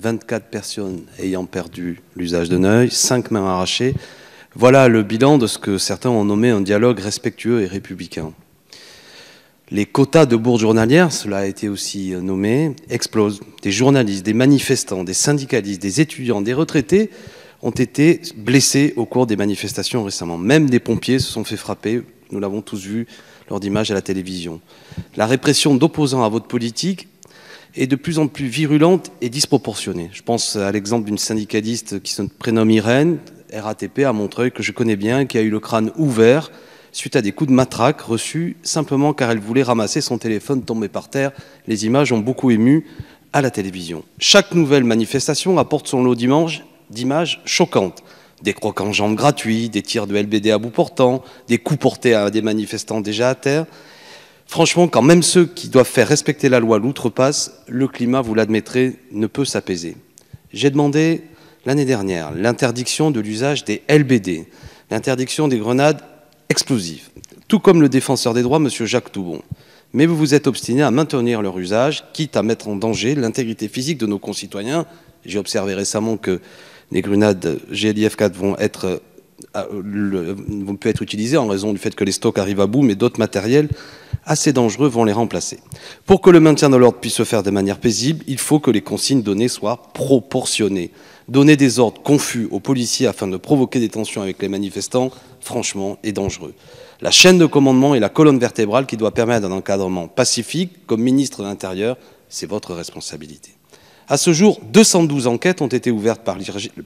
24 personnes ayant perdu l'usage d'un œil, 5 mains arrachées. Voilà le bilan de ce que certains ont nommé un dialogue respectueux et républicain. Les quotas de bourses journalières, cela a été aussi nommé, explosent. Des journalistes, des manifestants, des syndicalistes, des étudiants, des retraités ont été blessés au cours des manifestations récemment. Même des pompiers se sont fait frapper, nous l'avons tous vu lors d'images à la télévision. La répression d'opposants à votre politique est de plus en plus virulente et disproportionnée. Je pense à l'exemple d'une syndicaliste qui se prénomme Irène, RATP à Montreuil, que je connais bien, qui a eu le crâne ouvert suite à des coups de matraque reçus simplement car elle voulait ramasser son téléphone tombé par terre. Les images ont beaucoup ému à la télévision. Chaque nouvelle manifestation apporte son lot d'images choquantes. Des crocs en jambes gratuits, des tirs de LBD à bout portant, des coups portés à des manifestants déjà à terre. Franchement, quand même ceux qui doivent faire respecter la loi l'outrepassent, le climat, vous l'admettrez, ne peut s'apaiser. J'ai demandé l'année dernière l'interdiction de l'usage des LBD, l'interdiction des grenades explosives, tout comme le défenseur des droits, M. Jacques Toubon. Mais vous vous êtes obstiné à maintenir leur usage, quitte à mettre en danger l'intégrité physique de nos concitoyens. J'ai observé récemment que les grenades GLIF-4 vont plus être utilisées en raison du fait que les stocks arrivent à bout, mais d'autres matériels assez dangereux vont les remplacer. Pour que le maintien de l'ordre puisse se faire de manière paisible, il faut que les consignes données soient proportionnées. Donner des ordres confus aux policiers afin de provoquer des tensions avec les manifestants, franchement, est dangereux. La chaîne de commandement est la colonne vertébrale qui doit permettre un encadrement pacifique. Comme ministre de l'Intérieur, c'est votre responsabilité. À ce jour, 212 enquêtes ont été ouvertes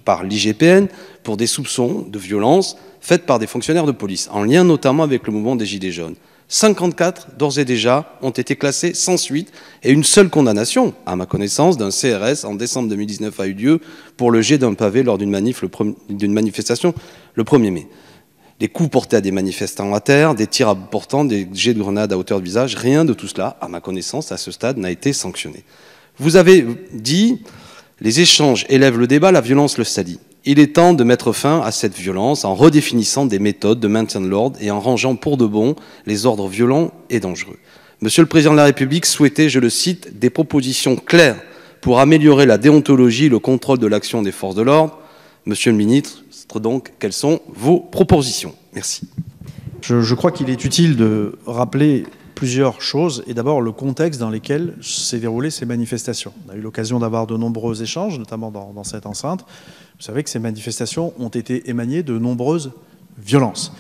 par l'IGPN pour des soupçons de violence faites par des fonctionnaires de police, en lien notamment avec le mouvement des Gilets jaunes. 54, d'ores et déjà, ont été classés sans suite et une seule condamnation, à ma connaissance, d'un CRS en décembre 2019 a eu lieu pour le jet d'un pavé lors d'une manifestation le 1er mai. Des coups portés à des manifestants à terre, des tirs à bout portant, des jets de grenades à hauteur de visage, rien de tout cela, à ma connaissance, à ce stade, n'a été sanctionné. Vous avez dit, les échanges élèvent le débat, la violence le salit. Il est temps de mettre fin à cette violence en redéfinissant des méthodes de maintien de l'ordre et en rangeant pour de bon les ordres violents et dangereux. Monsieur le Président de la République souhaitait, je le cite, des propositions claires pour améliorer la déontologie et le contrôle de l'action des forces de l'ordre. Monsieur le ministre, donc, quelles sont vos propositions? Merci. Je crois qu'il est utile de rappeler plusieurs choses, et d'abord le contexte dans lequel s'est déroulées ces manifestations. On a eu l'occasion d'avoir de nombreux échanges, notamment dans cette enceinte. Vous savez que ces manifestations ont été émanées de nombreuses violences,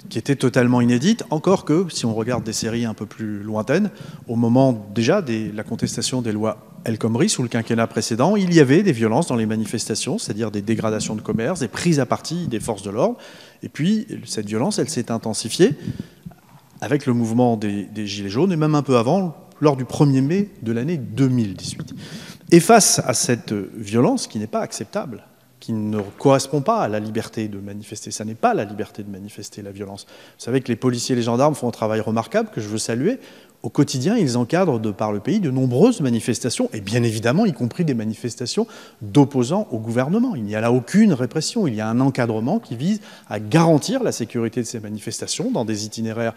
qui étaient totalement inédites, encore que, si on regarde des séries un peu plus lointaines, au moment déjà de la contestation des lois El Khomri, sous le quinquennat précédent, il y avait des violences dans les manifestations, c'est-à-dire des dégradations de commerce, des prises à partie des forces de l'ordre. Et puis, cette violence, elle s'est intensifiée avec le mouvement des Gilets jaunes, et même un peu avant, lors du 1er mai de l'année 2018. Et face à cette violence qui n'est pas acceptable, qui ne correspond pas à la liberté de manifester, ça n'est pas la liberté de manifester, la violence. Vous savez que les policiers et les gendarmes font un travail remarquable que je veux saluer. Au quotidien, ils encadrent de par le pays de nombreuses manifestations, et bien évidemment, y compris des manifestations d'opposants au gouvernement. Il n'y a là aucune répression, il y a un encadrement qui vise à garantir la sécurité de ces manifestations dans des itinéraires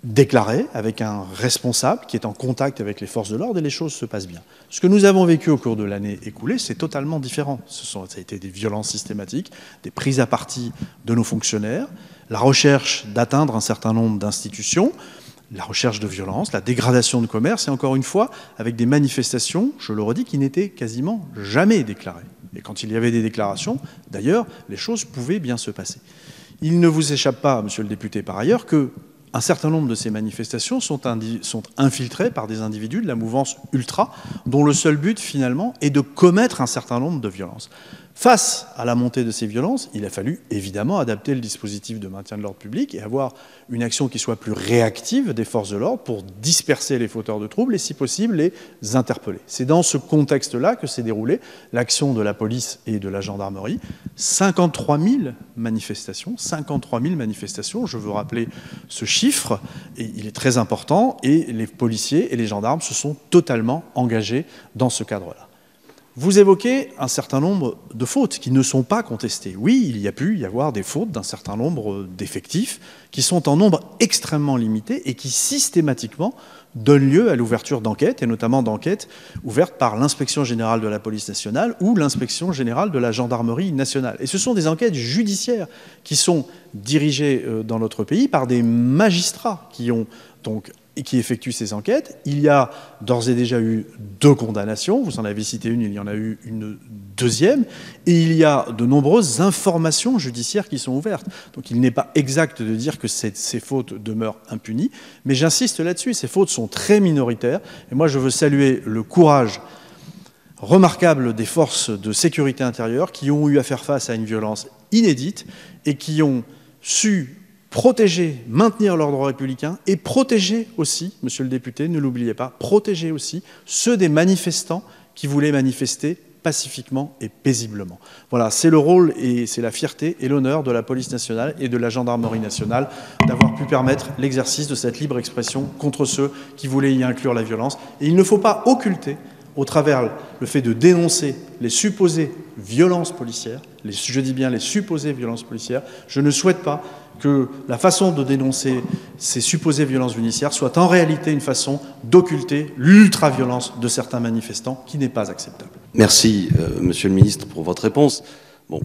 déclaré avec un responsable qui est en contact avec les forces de l'ordre et les choses se passent bien. Ce que nous avons vécu au cours de l'année écoulée, c'est totalement différent. Ça a été des violences systématiques, des prises à partie de nos fonctionnaires, la recherche d'atteindre un certain nombre d'institutions, la recherche de violence, la dégradation de commerce, et encore une fois, avec des manifestations, je le redis, qui n'étaient quasiment jamais déclarées. Et quand il y avait des déclarations, d'ailleurs, les choses pouvaient bien se passer. Il ne vous échappe pas, monsieur le député, par ailleurs, que un certain nombre de ces manifestations sont infiltrées par des individus de la mouvance ultra, dont le seul but, finalement, est de commettre un certain nombre de violences. Face à la montée de ces violences, il a fallu évidemment adapter le dispositif de maintien de l'ordre public et avoir une action qui soit plus réactive des forces de l'ordre pour disperser les fauteurs de troubles et, si possible, les interpeller. C'est dans ce contexte-là que s'est déroulée l'action de la police et de la gendarmerie. 53 000 manifestations, je veux rappeler ce chiffre, et il est très important, et les policiers et les gendarmes se sont totalement engagés dans ce cadre-là. Vous évoquez un certain nombre de fautes qui ne sont pas contestées. Oui, il y a pu y avoir des fautes d'un certain nombre d'effectifs qui sont en nombre extrêmement limité et qui systématiquement donnent lieu à l'ouverture d'enquêtes, et notamment d'enquêtes ouvertes par l'Inspection générale de la police nationale ou l'Inspection générale de la gendarmerie nationale. Et ce sont des enquêtes judiciaires qui sont dirigées dans notre pays par des magistrats qui effectuent ces enquêtes. Il y a d'ores et déjà eu 2 condamnations, vous en avez cité une, il y en a eu une deuxième, et il y a de nombreuses informations judiciaires qui sont ouvertes. Donc il n'est pas exact de dire que ces fautes demeurent impunies, mais j'insiste là-dessus, ces fautes sont très minoritaires, et moi je veux saluer le courage remarquable des forces de sécurité intérieure qui ont eu à faire face à une violence inédite et qui ont su protéger, maintenir l'ordre républicain et protéger aussi, monsieur le député, ne l'oubliez pas, protéger aussi ceux des manifestants qui voulaient manifester pacifiquement et paisiblement. Voilà, c'est le rôle et c'est la fierté et l'honneur de la police nationale et de la gendarmerie nationale d'avoir pu permettre l'exercice de cette libre expression contre ceux qui voulaient y inclure la violence. Et il ne faut pas occulter, au travers le fait de dénoncer les supposées violences policières, je dis bien les supposées violences policières, je ne souhaite pas que la façon de dénoncer ces supposées violences policières soit en réalité une façon d'occulter l'ultra-violence de certains manifestants qui n'est pas acceptable. Merci, Monsieur le Ministre, pour votre réponse. Bon,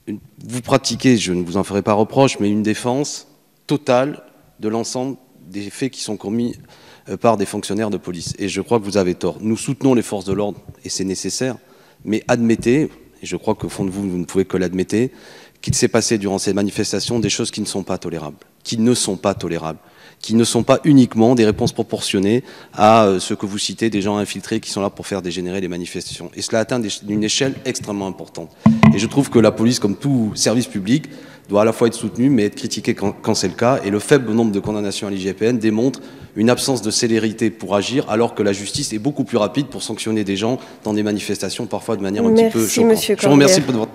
vous pratiquez, je ne vous en ferai pas reproche, mais une défense totale de l'ensemble des faits qui sont commis par des fonctionnaires de police. Et je crois que vous avez tort. Nous soutenons les forces de l'ordre, et c'est nécessaire, mais admettez, et je crois qu'au fond de vous, vous ne pouvez que l'admettre, qu'il s'est passé durant ces manifestations des choses qui ne sont pas tolérables, qui ne sont pas uniquement des réponses proportionnées à ce que vous citez, des gens infiltrés qui sont là pour faire dégénérer les manifestations. Et cela atteint une échelle extrêmement importante. Et je trouve que la police, comme tout service public, doit à la fois être soutenue, mais être critiquée quand c'est le cas. Et le faible nombre de condamnations à l'IGPN démontre une absence de célérité pour agir, alors que la justice est beaucoup plus rapide pour sanctionner des gens dans des manifestations, parfois de manière un petit peu choquante. Je vous remercie pour votre